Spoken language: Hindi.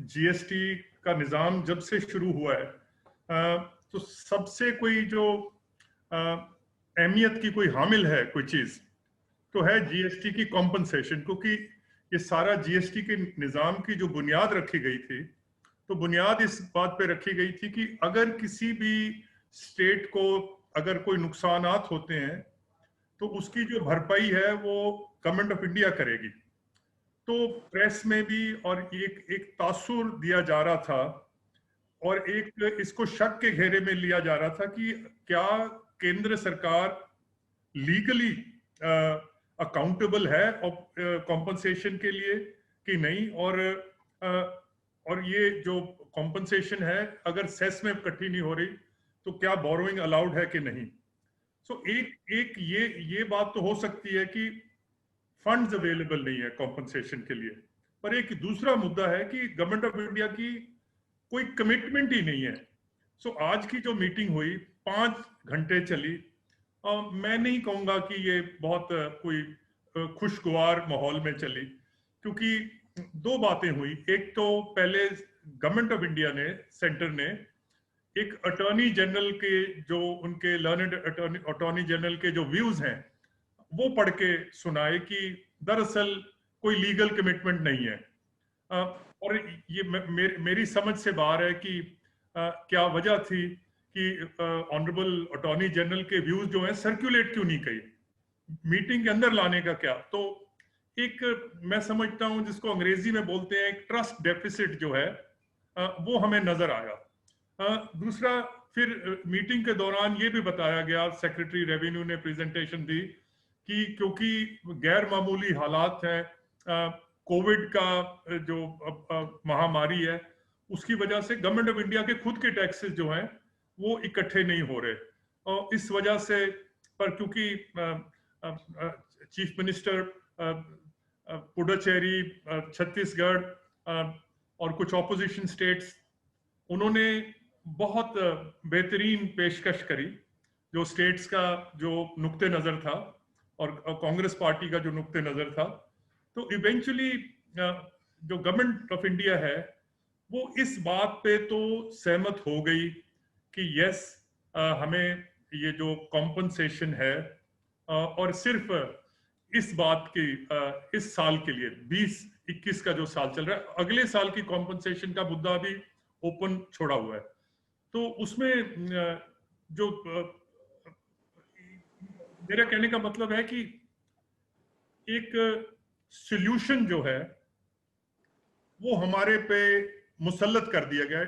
जीएसटी का निज़ाम जब से शुरू हुआ है, तो सबसे कोई जो अहमियत की कोई हामिल है कोई चीज़, तो है जीएसटी की कॉम्पनसेशन। क्योंकि ये सारा जीएसटी के निज़ाम की जो बुनियाद रखी गई थी, तो बुनियाद इस बात पे रखी गई थी कि अगर किसी भी स्टेट को अगर कोई नुकसानात होते हैं, तो उसकी जो भरपाई है वो गवर्नमेंट ऑफ इंडिया करेगी। तो प्रेस में भी और एक तासुर दिया जा रहा था, और एक इसको शक के घेरे में लिया जा रहा था कि क्या केंद्र सरकार लीगली अकाउंटेबल है कॉम्पनसेशन के लिए कि नहीं, और ये जो कॉम्पनसेशन है अगर सेस में इकट्ठी नहीं हो रही तो क्या बोरोइंग अलाउड है कि नहीं। सो एक एक ये बात तो हो सकती है कि फंड्स अवेलेबल नहीं है कॉम्पनसेशन के लिए, पर एक दूसरा मुद्दा है कि गवर्नमेंट ऑफ इंडिया की कोई कमिटमेंट ही नहीं है। सो आज की जो मीटिंग हुई 5 घंटे चली, मैं नहीं कहूंगा कि ये बहुत कोई खुशगवार माहौल में चली, क्योंकि दो बातें हुई। एक तो पहले गवर्नमेंट ऑफ इंडिया ने, सेंटर ने एक अटॉर्नी जनरल के जो उनके लर्नड अटॉर्नी जनरल के जो व्यूज हैं वो पढ़ के सुनाए कि दरअसल कोई लीगल कमिटमेंट नहीं है। और ये मेरी समझ से बाहर है कि क्या वजह थी कि ऑनरेबल अटॉर्नी जनरल के व्यूज जो हैं सर्कुलेट क्यों नहीं किए, मीटिंग के अंदर लाने का क्या। तो एक मैं समझता हूं जिसको अंग्रेजी में बोलते हैं एक ट्रस्ट डेफिसिट जो है, वो हमें नजर आया। दूसरा, फिर मीटिंग के दौरान ये भी बताया गया, सेक्रेटरी रेवेन्यू ने प्रेजेंटेशन दी कि क्योंकि गैर मामूली हालात हैं, कोविड का जो महामारी है, उसकी वजह से गवर्नमेंट ऑफ इंडिया के खुद के टैक्सेस जो हैं वो इकट्ठे नहीं हो रहे, और इस वजह से, पर क्योंकि चीफ मिनिस्टर पुडुचेरी, छत्तीसगढ़ और कुछ ऑपोजिशन स्टेट्स, उन्होंने बहुत बेहतरीन पेशकश करी, जो स्टेट्स का जो नुक्ते नजर था और कांग्रेस पार्टी का जो नुक्ते नजर था। तो इवेंचुअली जो गवर्नमेंट ऑफ इंडिया है वो इस बात पे तो सहमत हो गई कि यस, हमें ये जो कॉम्पनसेशन है, और सिर्फ इस बात की इस साल के लिए 2021 का जो साल चल रहा है, अगले साल की कॉम्पनसेशन का मुद्दा भी ओपन छोड़ा हुआ है। तो उसमें जो मेरा कहने का मतलब है कि एक सॉल्यूशन जो है वो हमारे पे मुसल्लत कर दिया गया है।